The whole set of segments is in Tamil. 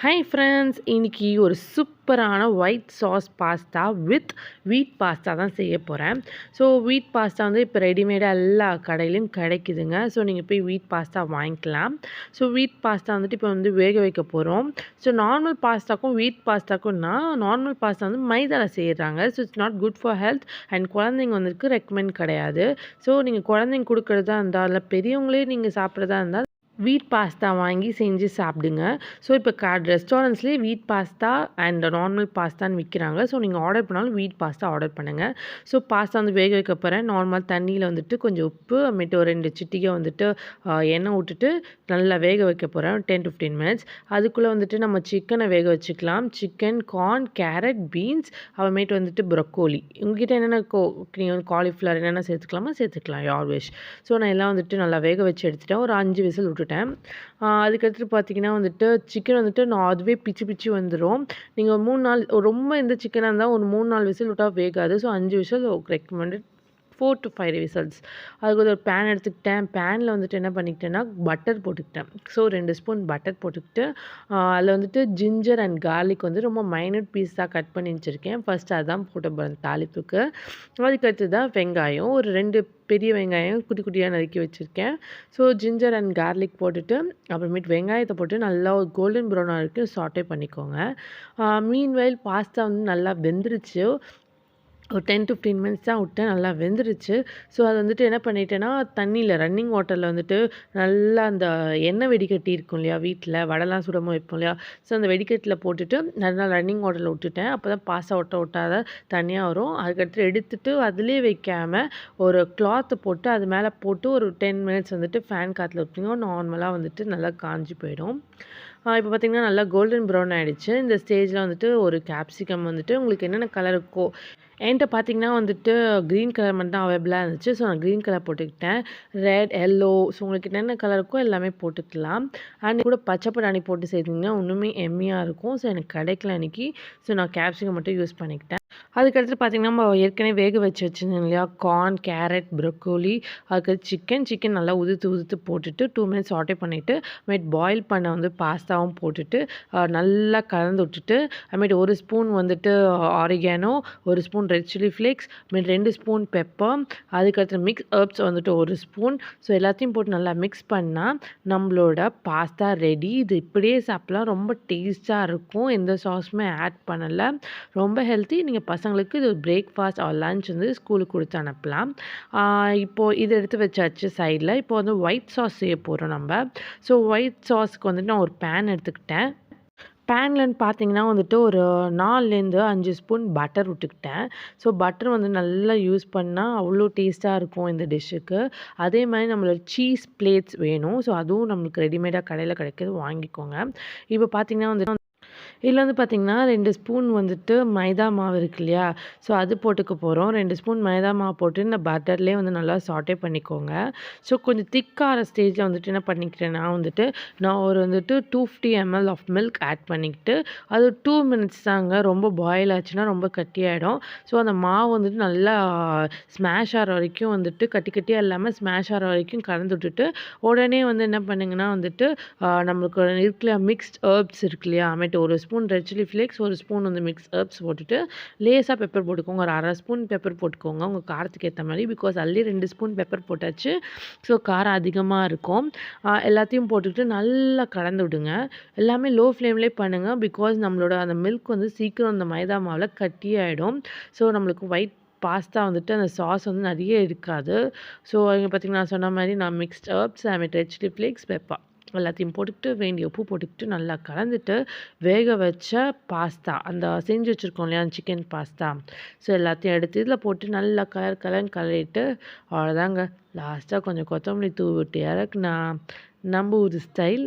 ஹாய் ஃப்ரெண்ட்ஸ், இன்னைக்கு ஒரு சூப்பரான ஒயிட் சாஸ் பாஸ்தா வித் வீட் பாஸ்தா தான் செய்ய போகிறேன். ஸோ வீட் பாஸ்தா வந்து இப்போ ரெடிமேடாக எல்லா கடையிலையும் கிடைக்குதுங்க. ஸோ நீங்கள் போய் வீட் பாஸ்தா வாங்கிக்கலாம். ஸோ வீட் பாஸ்தா வந்துட்டு இப்போ வந்து வேக வைக்க போகிறோம். ஸோ நார்மல் பாஸ்தாக்கும் வீட் பாஸ்தாக்கும்னா நார்மல் பாஸ்தா வந்து மைதாவில் செய்கிறாங்க. So it's not good for health and குழந்தைங்க வந்துருக்கு ரெக்கமெண்ட் கிடையாது. ஸோ நீங்கள் குழந்தைங்க கொடுக்குறதா இருந்தால் இல்லை பெரியவங்களே நீங்கள் சாப்பிட்றதா இருந்தால் வீட் பாஸ்தா வாங்கி செஞ்சு சாப்பிடுங்க. ஸோ இப்போ ரெஸ்டாரண்ட்ஸ்லேயே வீட் பாஸ்தா அண்ட் நார்மல் பாஸ்தான்னு விற்கிறாங்க. ஸோ நீங்கள் ஆர்டர் பண்ணாலும் வீட் பாஸ்தா ஆர்டர் பண்ணுங்கள். ஸோ பாஸ்தா வந்து வேக வைக்க போகிறேன். நார்மல் தண்ணியில் வந்துட்டு கொஞ்சம் உப்பு அப்புறமேட்டு ஒரு 2 சிட்டிகை வந்துட்டு எண்ணெய் விட்டுட்டு நல்லா வேக வைக்க போகிறேன் 10 to 15 மினிட்ஸ். அதுக்குள்ளே வந்துட்டு நம்ம சிக்கனை வேக வச்சுக்கலாம். சிக்கன், கார்ன், கேரட், பீன்ஸ் அப்புறமேட்டு வந்துட்டு ப்ரொக்கோலி. உங்ககிட்ட என்னென்ன நீங்கள் வந்து காலிஃப்ளவர் என்னென்ன சேர்த்துக்கலாமோ சேர்த்துக்கலாம், யோர் விஷ். ஸோ நான் எல்லாம் வந்துட்டு நல்லா வேக வச்சு எடுத்துட்டேன். ஒரு 5 விசில் விட்டுட்டேன். அதுக்கடுத்து பார்த்தீங்கன்னா வந்துட்டு சிக்கன் வந்துட்டு நான் அதுவே பிச்சு பிச்சு வந்துடும். நீங்கள் 3 நாள் ரொம்ப இந்த சிக்கனாக இருந்தால் ஒரு 3-4 விசில் விட்டால் வேகாது. So 5 whistle recommended. 4 to 5 whistles. அதுக்கு ஒரு பேன் எடுத்துக்கிட்டேன். பேனில் வந்துட்டு என்ன பண்ணிக்கிட்டேன்னா பட்டர் போட்டுக்கிட்டேன். ஸோ 2 ஸ்பூன் பட்டர் போட்டுக்கிட்டு அதில் வந்துட்டு ஜிஞ்சர் அண்ட் கார்லிக் வந்து ரொம்ப மைனூட் பீஸாக கட் பண்ணி வச்சுருக்கேன். ஃபஸ்ட்டு அதான் போட்ட போகிறேன் தாளிப்புக்கு. அதுக்கடுத்து தான் வெங்காயம், ஒரு 2 பெரிய வெங்காயம் குட்டி குட்டியாக நறுக்கி வச்சுருக்கேன். ஸோ ஜிஞ்சர் அண்ட் கார்லிக் போட்டுட்டு அப்புறமேட்டு வெங்காயத்தை போட்டு நல்லா ஒரு கோல்டன் ப்ரௌனாக வரைக்கும் சாட்டே பண்ணிக்கோங்க. மீன்வைல் பாஸ்தா வந்து நல்லா வெந்துருச்சு. ஒரு 10 to 15 மினிட்ஸ் தான் விட்டேன். நல்லா வெந்துருச்சு. ஸோ அது வந்துட்டு என்ன பண்ணிட்டேன்னா தண்ணியில் ரன்னிங் வாட்டரில் வந்துட்டு நல்லா அந்த எண்ணெய் வெடிக்கட்டி இருக்கும் இல்லையா, வீட்டில் வடைலாம் சுடமோ வைப்போம் இல்லையா, ஸோ அந்த வெடிக்கட்டில் போட்டுட்டு நல்லா ரன்னிங் வாட்டரில் விட்டுட்டேன். அப்போ தான் பாஸ்தா ஒட்டாத தனியாக வரும். அதுக்கடுத்து எடுத்துட்டு அதிலே வைக்காமல் ஒரு கிளாத்தை போட்டு அது மேலே போட்டு ஒரு 10 மினிட்ஸ் வந்துட்டு ஃபேன் காற்றுல விட்டிங்கன்னா நார்மலாக வந்துட்டு நல்லா காஞ்சி போயிடும். இப்போ பார்த்திங்கன்னா நல்லா கோல்டன் ப்ரௌன் ஆகிடுச்சு. இந்த ஸ்டேஜில் வந்துட்டு ஒரு கேப்சிகம் வந்துட்டு உங்களுக்கு என்னென்ன கலர் இருக்கோ, என்கிட்ட பார்த்திங்கன்னா வந்துட்டு க்ரீன் கலர் மட்டும் தான் அவைலபிளாக இருந்துச்சு. ஸோ நான் க்ரீன் கலர் போட்டுக்கிட்டேன். ரெட், எல்லோ, ஸோ உங்களுக்கு என்னென்ன கலர் இருக்கோ எல்லாமே போட்டுக்கலாம். அண்ட் கூட பச்சை பட்டாணி போட்டு செய்திங்கன்னா இன்னுமே எம்மியாக இருக்கும். ஸோ எனக்கு கிடைக்கல அன்றைக்கி. ஸோ நான் கேப்சிகம் மட்டும் யூஸ் பண்ணிக்கிட்டேன். அதுக்கடுத்து பார்த்திங்கன்னா நம்ம ஏற்கனவே வேக வச்சு வச்சுருந்தோம் இல்லையா, கார்ன், கேரட், ப்ரொக்கோலி, அதுக்கடுத்து சிக்கன் நல்லா உதுத்து போட்டுட்டு 2 மினிட்ஸ் சாட்டே பண்ணிவிட்டு பாயில் பண்ண வந்து பாஸ்தாவும் போட்டுட்டு நல்லா கலந்து விட்டுட்டு அதுமாரி 1 ஸ்பூன் வந்துட்டு oregano, 1 spoon red chilli flakes, 2 spoon pepper, அதுக்கடுத்து மிக்ஸ் ஹெர்ப்ஸ் வந்துட்டு 1 ஸ்பூன். ஸோ எல்லாத்தையும் போட்டு நல்லா மிக்ஸ் பண்ணால் நம்மளோட பாஸ்தா ரெடி. இது இப்படியே சாப்பிட்லாம். ரொம்ப டேஸ்ட்டாக இருக்கும். எந்த சாஸுமே ஆட் பண்ணலை. ரொம்ப ஹெல்த்தி. நீங்கள் பசங்களுக்கு இது பிரேக்ஃபாஸ்ட் ஆர் லன்ச் வந்து ஸ்கூலுக்கு கொடுத்து அனுப்பலாம். இப்போது இது எடுத்து வச்சாச்சு சைடில். இப்போ வந்து ஒயிட் சாஸ் செய்ய போகிறோம் நம்ம. ஸோ ஒயிட் சாஸ்க்கு வந்துட்டு நான் ஒரு பேன் எடுத்துக்கிட்டேன். பேன்லன்னு பார்த்தீங்கன்னா வந்துட்டு ஒரு 4லேருந்து 5 ஸ்பூன் பட்டர் விட்டுக்கிட்டேன். ஸோ பட்டர் வந்து நல்லா யூஸ் பண்ணால் அவ்வளோ டேஸ்ட்டாக இருக்கும் இந்த டிஷ்ஷுக்கு. அதே மாதிரி நம்மளோட சீஸ் பிளேட்ஸ் வேணும். ஸோ அதுவும் நம்மளுக்கு ரெடிமேடாக கடையில் கிடைக்கிது, வாங்கிக்கோங்க. இப்போ பார்த்தீங்கன்னா வந்துட்டு இதில் வந்து பார்த்திங்கன்னா 2 ஸ்பூன் வந்துட்டு மைதா மாவு இருக்கு இல்லையா, ஸோ அது போட்டுக்க போகிறோம். 2 ஸ்பூன் மைதா மாவு போட்டு இந்த பட்டர்லேயே வந்து நல்லா சாட்டே பண்ணிக்கோங்க. ஸோ கொஞ்சம் திக்காகிற ஸ்டேஜில் வந்துட்டு என்ன பண்ணிக்கிறேன்னா வந்துட்டு நான் ஒரு வந்துட்டு 250 ml ஆஃப் மில்க் ஆட் பண்ணிக்கிட்டு அது 2 மினிட்ஸ் தாங்க. ரொம்ப பாயில் ஆச்சுன்னா ரொம்ப கட்டியாயிடும். ஸோ அந்த மாவு வந்துட்டு நல்லா ஸ்மாஷ் ஆகிற வரைக்கும் வந்துட்டு கட்டியாக இல்லாமல் ஸ்மாஷ் ஆகிற வரைக்கும் கலந்து விட்டுட்டு உடனே வந்து என்ன பண்ணுங்கன்னா வந்துட்டு நம்மளுக்கு இருக்கிற மிக்ஸ்ட் ஹெர்ப்ஸ் இருக்கு இல்லையா, அமேட்டு 1 spoon red chilli flakes, 1 spoon வந்து மிக்ஸ் ஹெர்ப்ஸ் போட்டுட்டு லேசாக பெப்பர் போட்டுக்கோங்க. ஒரு 1/2 ஸ்பூன் பெப்பர் போட்டுக்கோங்க உங்கள் காரத்துக்கு ஏற்ற மாதிரி. பிகாஸ் அதுலேயே 2 ஸ்பூன் பெப்பர் போட்டாச்சு. ஸோ காரம் அதிகமாக இருக்கும். எல்லாத்தையும் போட்டுக்கிட்டு நல்லா கலந்து விடுங்க. எல்லாமே லோ ஃப்ளேம்லேயே பண்ணுங்கள். பிகாஸ் நம்மளோட அந்த மில்க் வந்து சீக்கிரம் அந்த மைதா மாவில் கட்டியாயிடும். ஸோ நம்மளுக்கு ஒயிட் பாஸ்தா வந்துட்டு அந்த சாஸ் வந்து நிறைய இருக்காது. ஸோ இங்கே பார்த்திங்கன்னா நான் சொன்ன மாதிரி நான் mixed herbs red chilli flakes, pepper எல்லாத்தையும் போட்டுக்கிட்டு வேண்டிய உப்பு போட்டுக்கிட்டு நல்லா கலந்துட்டு வேக வச்ச பாஸ்தா அந்த செஞ்சு வச்சுருக்கோம் இல்லையா சிக்கன் பாஸ்தா, ஸோ எல்லாத்தையும் எடுத்து இதில் போட்டு நல்லா கலரிட்டு அவ்வளோதாங்க. லாஸ்ட்டாக கொஞ்சம் கொத்தமல்லி தூவி விட்டு இறக்குனா நம்ம ஒரு ஸ்டைல்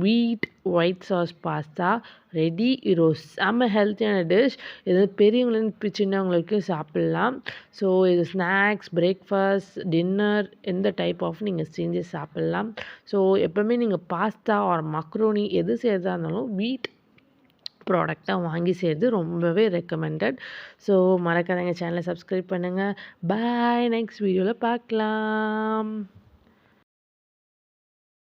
வீட் ஒயிட் சாஸ் பாஸ்தா ரெடி. இது ஒரு செம்ம ஹெல்த்தியான டிஷ். இது பெரியவங்களுக்கு சின்னவங்களுக்கும் சாப்பிட்லாம். ஸோ இது ஸ்நாக்ஸ், பிரேக்ஃபாஸ்ட், டின்னர் எந்த டைப் ஆஃப் நீங்கள் செஞ்சு சாப்பிட்லாம். ஸோ எப்போவுமே நீங்கள் பாஸ்தா ஆர் மக்ரோனி எது செய்கிறதா இருந்தாலும் வீட் ப்ராடக்டாக வாங்கி செய்கிறது ரொம்பவே ரெக்கமெண்டட். ஸோ மறக்காதீங்க, சேனலை சப்ஸ்கிரைப் பண்ணுங்கள். பாய், நெக்ஸ்ட் வீடியோவில் பார்க்கலாம்.